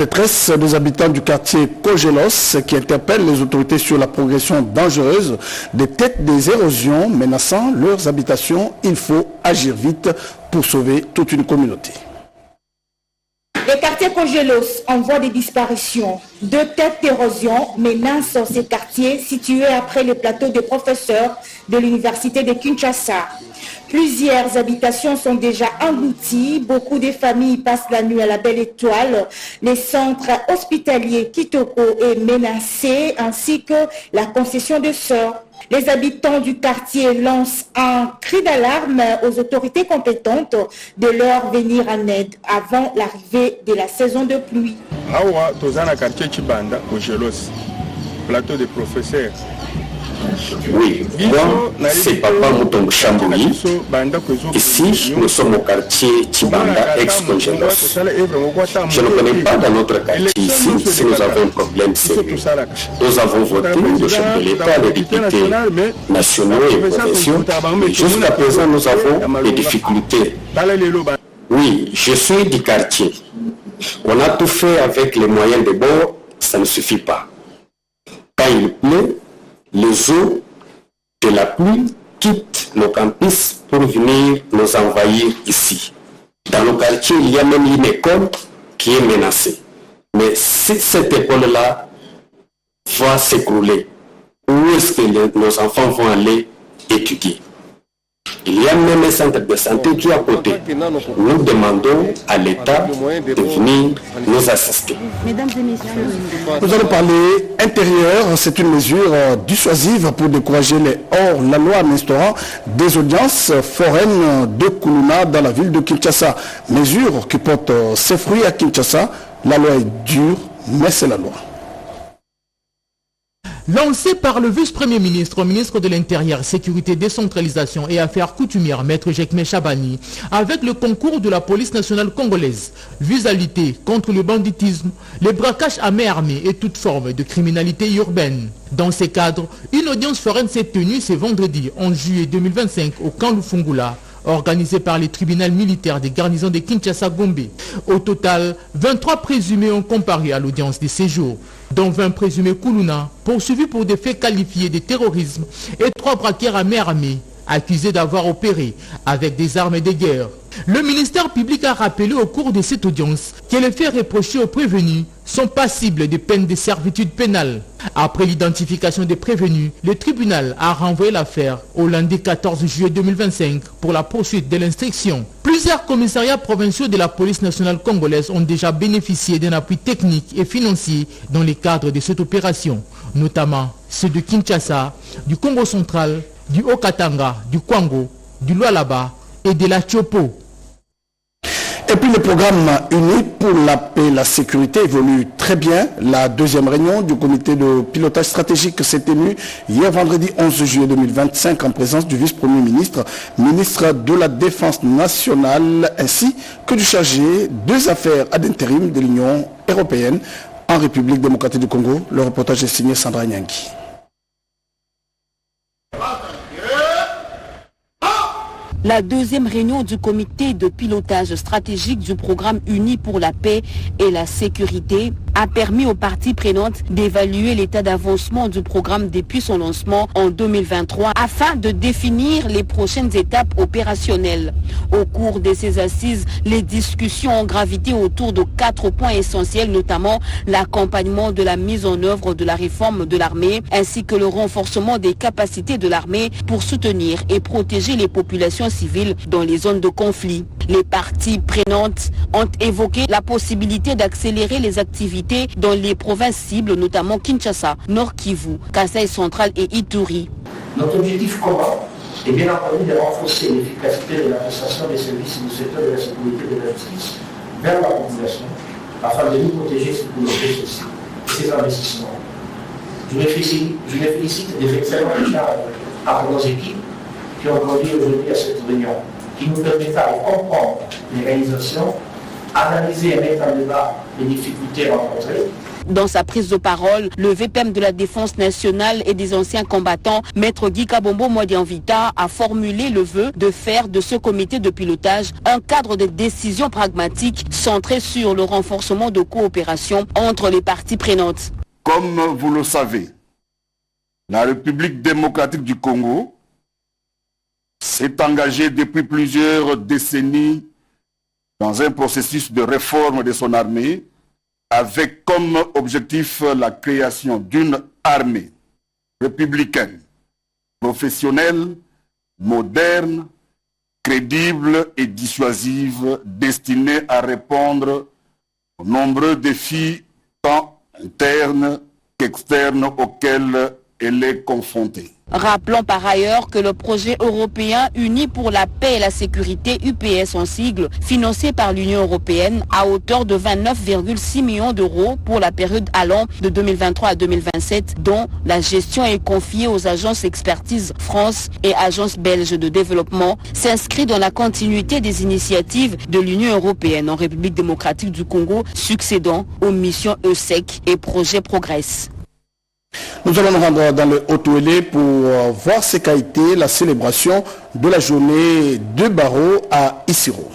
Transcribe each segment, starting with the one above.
Détresse des habitants du quartier Kogelos qui interpellent les autorités sur la progression dangereuse des têtes des érosions menaçant leurs habitations. Il faut agir vite pour sauver toute une communauté. Le quartier Kogelos en voie de disparition. 2 têtes d'érosion menacent ces quartiers situés après le plateau des professeurs de l'université de Kinshasa. Plusieurs habitations sont déjà englouties, beaucoup de familles passent la nuit à la Belle Étoile, le centre hospitalier Kitoko est menacé ainsi que la concession de Sœurs. Les habitants du quartier lancent un cri d'alarme aux autorités compétentes de leur venir en aide avant l'arrivée de la saison de pluie. Awa tozana quartier Chibanda Kogelos, plateau des professeurs. Oui, moi, c'est Papa Moutombo Chambouli. Ici, nous sommes au quartier Chibanda, ex-Kogelos. Je ne connais pas dans notre quartier ici si nous avons un problème sérieux. Nous avons voté le chef de l'État, les députés nationaux et provinciaux, et jusqu'à présent, nous avons des difficultés. Oui, je suis du quartier. On a tout fait avec les moyens de bord, ça ne suffit pas. Quand il pleut, les eaux de la pluie quittent nos campus pour venir nous envahir ici. Dans le quartier, il y a même une école qui est menacée. Mais si cette école-là va s'écrouler, où est-ce que nos enfants vont aller étudier? Il y a même un centre de santé qui est à côté. Nous demandons à l'État de venir nous assister. Mesdames et messieurs, nous allons parler intérieur. C'est une mesure dissuasive pour décourager les hors-la-loi en instaurant des audiences foraines de Kuluna dans la ville de Kinshasa. Mesure qui porte ses fruits à Kinshasa. La loi est dure, mais c'est la loi. Lancé par le vice-premier ministre, ministre de l'Intérieur, Sécurité, Décentralisation et Affaires coutumières, Maître Jekme Chabani, avec le concours de la police nationale congolaise, vise à lutter contre le banditisme, les braquages à main armée et toute forme de criminalité urbaine. Dans ces cadres, une audience foraine s'est tenue ce vendredi 11 juillet 2025 au camp Lufungula, organisé par les tribunaux militaires des garnisons de Kinshasa-Gombe. Au total, 23 présumés ont comparé à l'audience de séjour, dont 20 présumés Kuluna, poursuivis pour des faits qualifiés de terrorisme, et 3 braqueurs à main armée, accusés d'avoir opéré avec des armes de guerre. Le ministère public a rappelé au cours de cette audience que les faits reprochés aux prévenus sont passibles de peines de servitude pénale. Après l'identification des prévenus, le tribunal a renvoyé l'affaire au lundi 14 juillet 2025 pour la poursuite de l'instruction. Plusieurs commissariats provinciaux de la police nationale congolaise ont déjà bénéficié d'un appui technique et financier dans le cadre de cette opération, notamment ceux de Kinshasa, du Congo central, du Haut-Katanga, du Kwango, du Lualaba et de la Tchopo. Et puis le programme uni pour la paix et la sécurité évolue très bien. La deuxième réunion du comité de pilotage stratégique s'est tenue hier vendredi 11 juillet 2025 en présence du vice-premier ministre, ministre de la Défense nationale ainsi que du chargé des affaires ad intérim de l'Union européenne en République démocratique du Congo. Le reportage est signé Sandra Nyangi. La deuxième réunion du comité de pilotage stratégique du programme uni pour la paix et la sécurité a permis aux parties prenantes d'évaluer l'état d'avancement du programme depuis son lancement en 2023 afin de définir les prochaines étapes opérationnelles. Au cours de ces assises, les discussions ont gravité autour de 4 points essentiels, notamment l'accompagnement de la mise en œuvre de la réforme de l'armée ainsi que le renforcement des capacités de l'armée pour soutenir et protéger les populations civiles dans les zones de conflit. Les parties prenantes ont évoqué la possibilité d'accélérer les activités dans les provinces cibles, notamment Kinshasa, Nord Kivu, Kasai central et Ituri. Notre objectif commun est bien entendu de renforcer l'efficacité de la prestation des services du secteur de la sécurité et de la justice vers la population afin de nous protéger ses communautés sociales et ses investissements. Je me félicite des excellents échanges avec nos équipes qui ont conduit aujourd'hui à cette réunion, qui nous permettra de comprendre les réalisations, analyser et mettre en débat les difficultés rencontrées. Dans sa prise de parole, le VPM de la Défense nationale et des anciens combattants, Maître Guy Kabombo Mwadianvita, a formulé le vœu de faire de ce comité de pilotage un cadre de décision pragmatique centré sur le renforcement de coopération entre les parties prenantes. Comme vous le savez, la République démocratique du Congo s'est engagée depuis plusieurs décennies dans un processus de réforme de son armée avec comme objectif la création d'une armée républicaine, professionnelle, moderne, crédible et dissuasive, destinée à répondre aux nombreux défis tant internes qu'externes auxquels elle est confrontée. Rappelons par ailleurs que le projet européen uni pour la paix et la sécurité, UPS en sigle, financé par l'Union européenne à hauteur de 29,6 millions d'euros pour la période allant de 2023 à 2027, dont la gestion est confiée aux agences Expertise France et agences belges de développement, s'inscrit dans la continuité des initiatives de l'Union européenne en République démocratique du Congo, succédant aux missions ESSEC et Projet Progress. Nous allons nous rendre dans le Haut-Ouélé pour voir ce qu'a été la célébration de la journée de barreau à Isiro.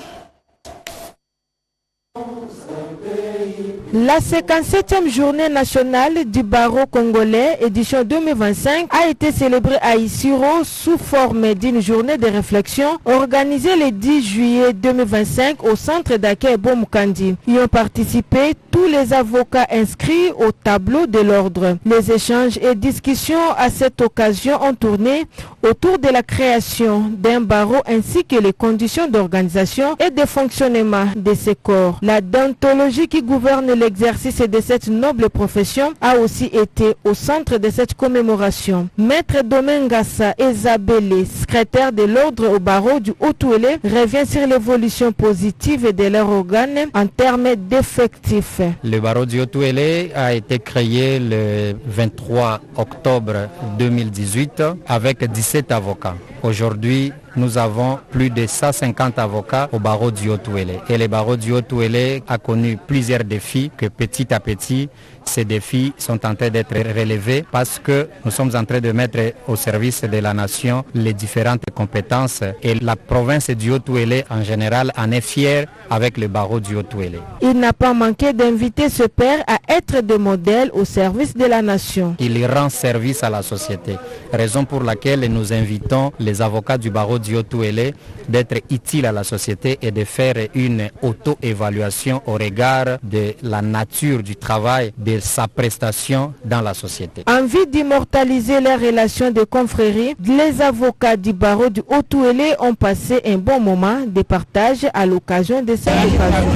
La 57e journée nationale du barreau congolais, édition 2025, a été célébrée à Isiro sous forme d'une journée de réflexion organisée le 10 juillet 2025 au centre d'accueil Bomukandi. Y ont participé tous les avocats inscrits au tableau de l'ordre. Les échanges et discussions à cette occasion ont tourné autour de la création d'un barreau ainsi que les conditions d'organisation et de fonctionnement de ces corps. La déontologie qui gouverne l'exercice de cette noble profession a aussi été au centre de cette commémoration. Maître Domengassa Ezabele, secrétaire de l'ordre au barreau du Haut-Ouélé, revient sur l'évolution positive de leur organe en termes d'effectifs. Le barreau du Haut-Ouélé a été créé le 23 octobre 2018 avec 17 avocats. Aujourd'hui, nous avons plus de 150 avocats au barreau du Haut-Ouélé. Et le barreau du Haut-Ouélé a connu plusieurs défis que petit à petit, ces défis sont en train d'être relevés parce que nous sommes en train de mettre au service de la nation les différentes compétences et la province du Haut-Ouélé en général en est fière avec le barreau du Haut-Ouélé. Il n'a pas manqué d'inviter ce père à être des modèles au service de la nation. Il rend service à la société, raison pour laquelle nous invitons les avocats du barreau du Haut-Ouélé d'être utiles à la société et de faire une auto-évaluation au regard de la nature du travail, de sa prestation dans la société. Envie d'immortaliser les relations de confrérie, les avocats du barreau du Haut-Ouélé ont passé un bon moment de partage à l'occasion de cette occasion.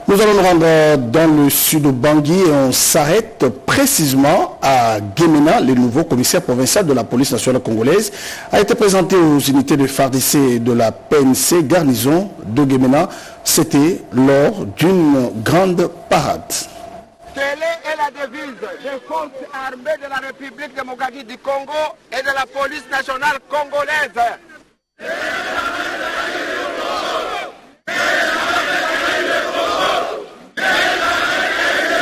Nous allons nous rendre dans le sud de Bangui et on s'arrête précisément à Guémena. Le nouveau commissaire provincial de la police nationale congolaise a été présenté aux unités de FARDC de la PNC garnison de Guémena. C'était lors d'une grande parade. Telle est la devise des forces armées de la République démocratique du Congo et de la police nationale congolaise.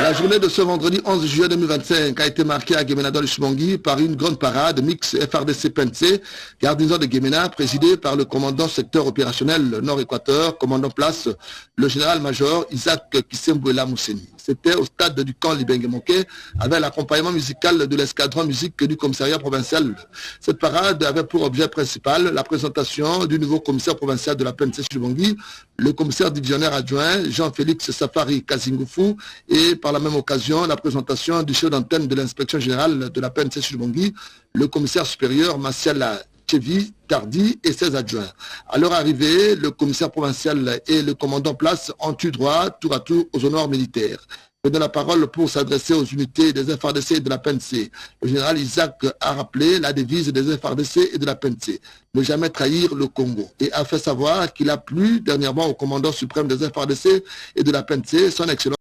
La journée de ce vendredi 11 juillet 2025 a été marquée à Guémena dans le Chibangui par une grande parade mix FARDC-PNC, garnison de Guémena, présidée par le commandant secteur opérationnel Nord-Équateur, commandant place, le général-major Isaac Kisembouela Mousseni. C'était au stade du camp Libengue-Moké, avec l'accompagnement musical de l'escadron musique du commissariat provincial. Cette parade avait pour objet principal la présentation du nouveau commissaire provincial de la PNC Chibangui, le commissaire divisionnaire adjoint Jean-Félix Safari Kazingoufou, et par la même occasion la présentation du chef d'antenne de l'inspection générale de la PNC Chibangui, le commissaire supérieur Martial Chevi Tardy et ses adjoints. À leur arrivée, le commissaire provincial et le commandant place ont eu droit tour à tour aux honneurs militaires. Je donne la parole pour s'adresser aux unités des FARDC et de la PNC. Le général Isaac a rappelé la devise des FARDC et de la PNC, ne jamais trahir le Congo, et a fait savoir qu'il a plu dernièrement au commandant suprême des FARDC et de la PNC, son excellence,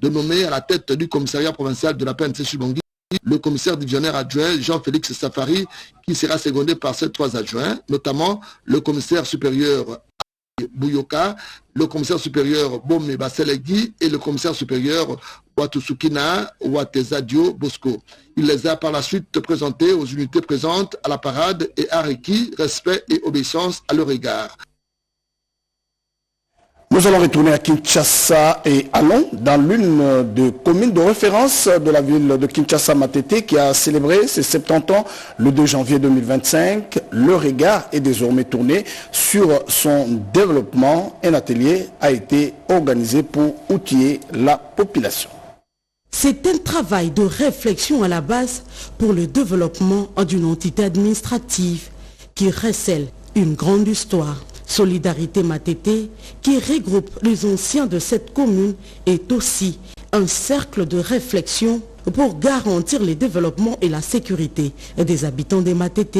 de nommer à la tête du commissariat provincial de la PNC Chibangui le commissaire divisionnaire adjoint Jean-Félix Safari, qui sera secondé par ses 3 adjoints, notamment le commissaire supérieur Bouyoka, le commissaire supérieur Bomé Baselegui et le commissaire supérieur Watusukina Watezadio Bosco. Il les a par la suite présentés aux unités présentes à la parade et a requis respect et obéissance à leur égard. Nous allons retourner à Kinshasa et allons dans l'une des communes de référence de la ville de Kinshasa, Matete, qui a célébré ses 70 ans le 2 janvier 2025. Le regard est désormais tourné sur son développement. Un atelier a été organisé pour outiller la population. C'est un travail de réflexion à la base pour le développement d'une entité administrative qui recèle une grande histoire. Solidarité Matete, qui regroupe les anciens de cette commune, est aussi un cercle de réflexion pour garantir le développement et la sécurité des habitants de Matete.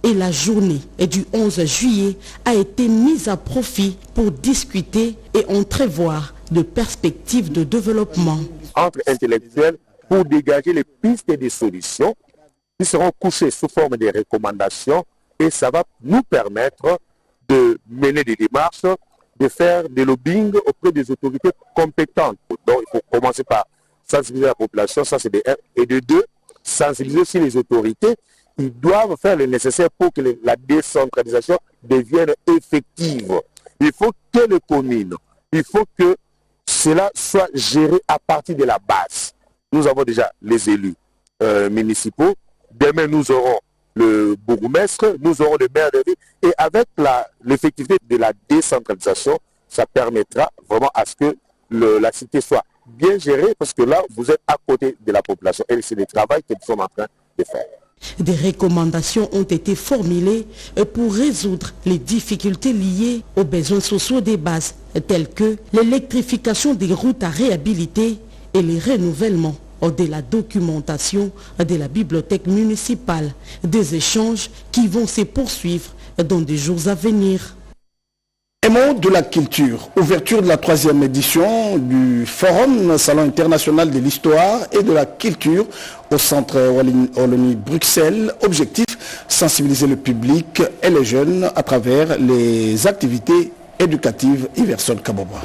Et la journée du 11 juillet a été mise à profit pour discuter et entrevoir de perspectives de développement. Entre intellectuels pour dégager les pistes et des solutions qui seront couchées sous forme de recommandations et ça va nous permettre de mener des démarches, de faire des lobbying auprès des autorités compétentes. Donc il faut commencer par sensibiliser la population, ça c'est de 1, et de 2, sensibiliser aussi les autorités. Ils doivent faire le nécessaire pour que la décentralisation devienne effective. Il faut que les communes, il faut que cela soit géré à partir de la base. Nous avons déjà les élus municipaux. Demain, nous aurons le bourgmestre, nous aurons le maire de ville. Et avec l'effectivité de la décentralisation, ça permettra vraiment à ce que la cité soit bien gérée, parce que là, vous êtes à côté de la population. Et c'est le travail que nous sommes en train de faire. Des recommandations ont été formulées pour résoudre les difficultés liées aux besoins sociaux des bases, tels que l'électrification des routes à réhabiliter et le renouvellement de la documentation de la bibliothèque municipale. Des échanges qui vont se poursuivre dans des jours à venir. Un mot de la culture. Ouverture de la 3e édition du Forum Salon international de l'histoire et de la culture au centre Wallonie Bruxelles. Objectif, sensibiliser le public et les jeunes à travers les activités éducatives. Iverson Kaboba.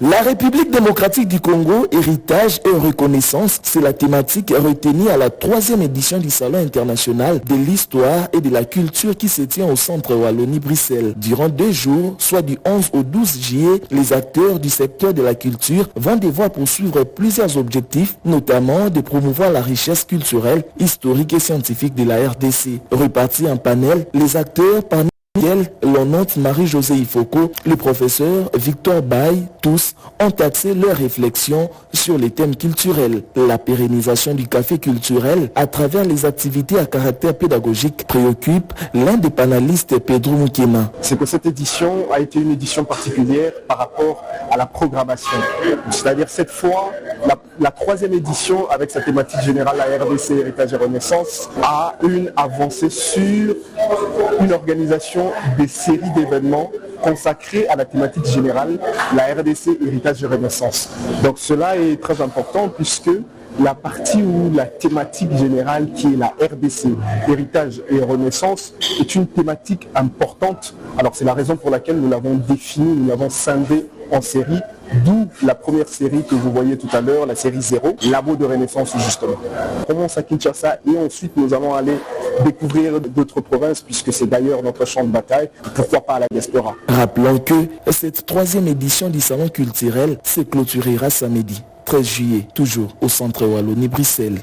La République démocratique du Congo, héritage et reconnaissance, c'est la thématique retenue à la 3e édition du Salon international de l'histoire et de la culture qui se tient au centre Wallonie-Bruxelles. Durant 2 jours, soit du 11 au 12 juillet, les acteurs du secteur de la culture vont devoir poursuivre plusieurs objectifs, notamment de promouvoir la richesse culturelle, historique et scientifique de la RDC. Repartis en panel, les acteurs parmi l'honnête Marie-Josée Ifoko, le professeur Victor Baye, tous ont axé leurs réflexions sur les thèmes culturels. La pérennisation du café culturel à travers les activités à caractère pédagogique préoccupe l'un des panélistes, Pedro Moukema. C'est que cette édition a été une édition particulière par rapport à la programmation. C'est-à-dire cette fois, la 3e édition avec sa thématique générale, la RDC, héritage et renaissance, a une avancée sur une organisation des séries d'événements consacrés à la thématique générale, la RDC, héritage et renaissance. Donc cela est très important puisque la partie où la thématique générale qui est la RDC, héritage et renaissance, est une thématique importante. Alors c'est la raison pour laquelle nous l'avons définie, nous l'avons scindée en série, d'où la première série que vous voyez tout à l'heure, la série 0, Labo de Renaissance justement. On commence à Kinshasa et ensuite nous allons aller découvrir d'autres provinces puisque c'est d'ailleurs notre champ de bataille, pourquoi pas à la diaspora. Rappelons que cette 3e édition du Salon culturel se clôturera samedi 13 juillet, toujours au centre Wallonie-Bruxelles.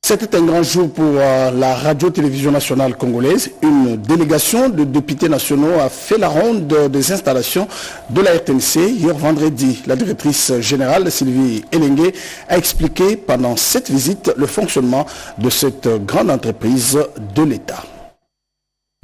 C'était un grand jour pour la radio-télévision nationale congolaise. Une délégation de députés nationaux a fait la ronde des installations de la RTNC. Hier vendredi, la directrice générale Sylvie Elengue a expliqué pendant cette visite le fonctionnement de cette grande entreprise de l'État.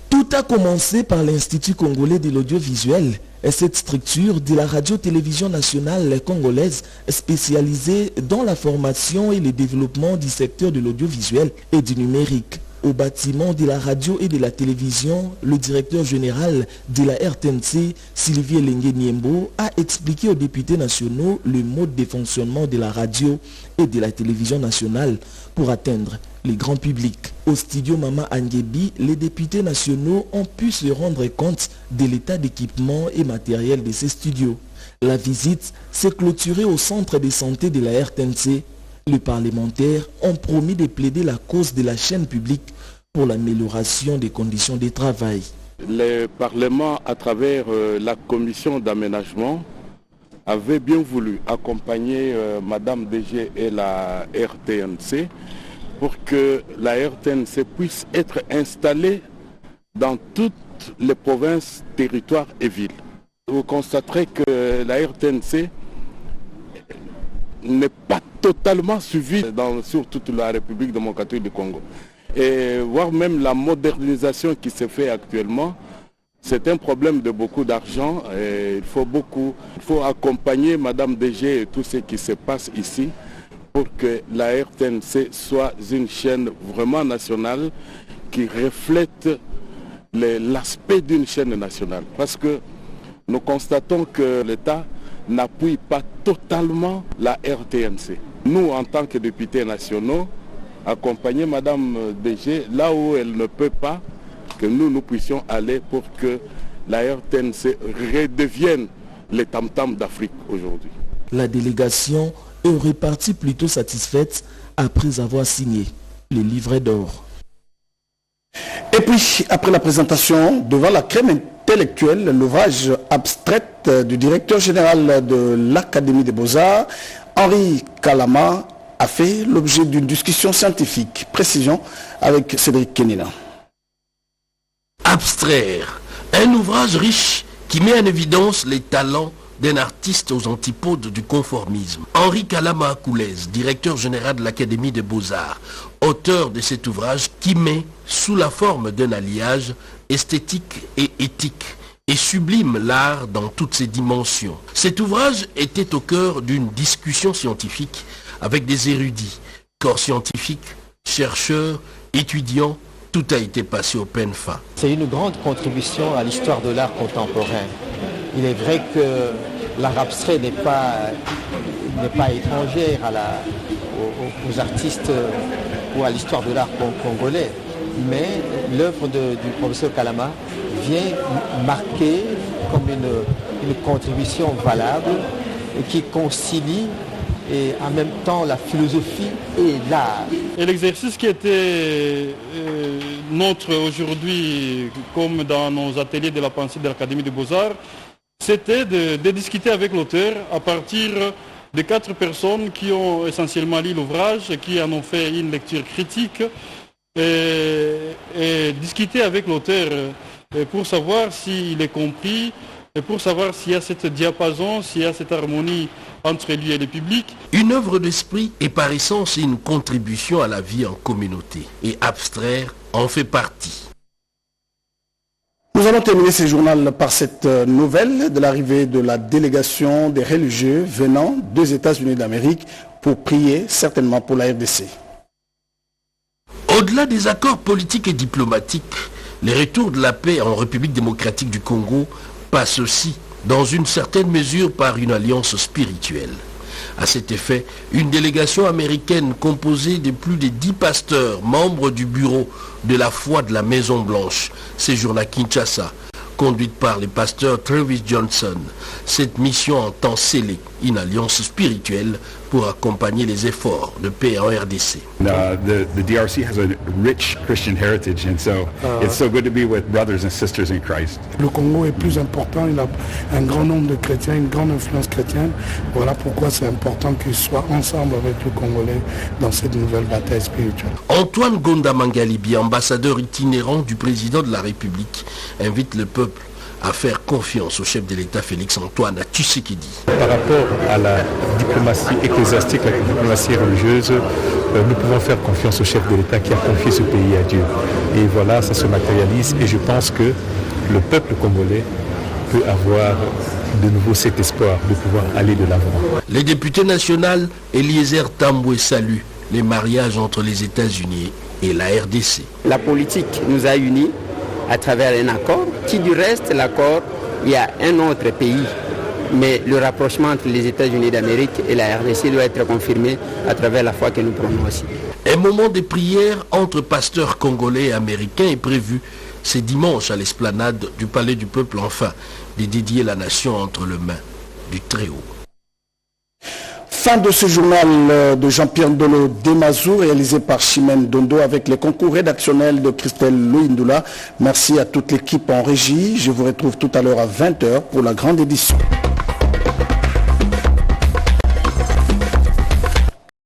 Tout a commencé par l'Institut congolais de l'audiovisuel. Cette structure de la radio-télévision nationale congolaise spécialisée dans la formation et le développement du secteur de l'audiovisuel et du numérique. au bâtiment de la radio et de la télévision, le directeur général de la RTNC, Sylvie Lengue Niembo, a expliqué aux députés nationaux le mode de fonctionnement de la radio et de la télévision nationale pour atteindre le grand public. Au studio Mama Angebi, les députés nationaux ont pu se rendre compte de l'état d'équipement et matériel de ces studios. La visite s'est clôturée au centre de santé de la RTNC. Les parlementaires ont promis de plaider la cause de la chaîne publique pour l'amélioration des conditions de travail. Le Parlement, à travers la commission d'aménagement, avait bien voulu accompagner Madame DG et la RTNC pour que la RTNC puisse être installée dans toutes les provinces, territoires et villes. Vous constaterez que la RTNC n'est pas totalement suivie sur toute la République démocratique du Congo. Et voire même la modernisation qui se fait actuellement, c'est un problème de beaucoup d'argent. Il faut accompagner Madame DG et tout ce qui se passe ici pour que la RTNC soit une chaîne vraiment nationale qui reflète l'aspect d'une chaîne nationale. Parce que nous constatons que l'État n'appuie pas totalement la RTNC. Nous, en tant que députés nationaux, accompagner Madame DG là où elle ne peut pas, que nous puissions aller pour que la RTNC redevienne les tam-tams d'Afrique aujourd'hui. La délégation est repartie plutôt satisfaite après avoir signé le livret d'or. Et puis, après la présentation, devant la crème intellectuelle, l'ouvrage abstraite du directeur général de l'Académie des Beaux-Arts, Henri Kalama, a fait l'objet d'une discussion scientifique. Précision avec Cédric Kenina. Abstraire, un ouvrage riche qui met en évidence les talents d'un artiste aux antipodes du conformisme. Henri Kalama Akoulez, directeur général de l'Académie des Beaux-Arts, auteur de cet ouvrage qui met, sous la forme d'un alliage esthétique et éthique, et sublime l'art dans toutes ses dimensions. Cet ouvrage était au cœur d'une discussion scientifique avec des érudits, corps scientifiques, chercheurs, étudiants, tout a été passé au peigne fin. C'est une grande contribution à l'histoire de l'art contemporain. Il est vrai que l'art abstrait n'est pas étrangère aux artistes ou à l'histoire de l'art congolais, mais l'œuvre du professeur Kalama vient marquer comme une contribution valable qui concilie et en même temps la philosophie et l'art. Et l'exercice qui était notre aujourd'hui, comme dans nos ateliers de la pensée de l'Académie des Beaux-Arts, c'était de discuter avec l'auteur à partir de 4 personnes qui ont essentiellement lu l'ouvrage, qui en ont fait une lecture critique, et discuter avec l'auteur pour savoir s'il est compris, et pour savoir s'il y a cette diapason, s'il y a cette harmonie entre lui et le public. Une œuvre d'esprit est par essence une contribution à la vie en communauté, et abstraire en fait partie. Nous allons terminer ce journal par cette nouvelle de l'arrivée de la délégation des religieux venant des États-Unis d'Amérique pour prier certainement pour la RDC. Au-delà des accords politiques et diplomatiques, les retours de la paix en République démocratique du Congo passent aussi, dans une certaine mesure, par une alliance spirituelle. À cet effet, une délégation américaine composée de plus de 10 pasteurs, membres du bureau de la foi de la Maison Blanche, séjourne à Kinshasa, conduite par le pasteur Travis Johnson. Cette mission entend sceller une alliance spirituelle pour accompagner les efforts de paix en RDC. The DRC has a rich Christian heritage, and so it's so good to be with brothers and sisters in Christ. Le Congo est plus important, il a un grand nombre de chrétiens, une grande influence chrétienne. Voilà pourquoi c'est important qu'ils soient ensemble avec le Congolais dans cette nouvelle bataille spirituelle. Antoine Gonda Mangalibi, ambassadeur itinérant du président de la République, invite le peuple à faire confiance au chef de l'État Félix-Antoine Tshisekedi. Par rapport à la diplomatie ecclésiastique, la diplomatie religieuse, nous pouvons faire confiance au chef de l'État qui a confié ce pays à Dieu. Et voilà, ça se matérialise et je pense que le peuple congolais peut avoir de nouveau cet espoir de pouvoir aller de l'avant. Les députés nationaux Eliezer Tamboué saluent les mariages entre les États-Unis et la RDC. La politique nous a unis à travers un accord, qui du reste, l'accord, il y a un autre pays. Mais le rapprochement entre les États-Unis d'Amérique et la RDC doit être confirmé à travers la foi que nous prenons aussi. Un moment de prière entre pasteurs congolais et américains est prévu ce dimanche à l'esplanade du Palais du Peuple, enfin, de dédier la nation entre les mains du Très-Haut. Fin de ce journal de Jean-Pierre Ndolo Demazou, réalisé par Chimène Dondo avec les concours rédactionnels de Christelle Louindoula. Merci à toute l'équipe en régie. Je vous retrouve tout à l'heure à 20h pour la grande édition.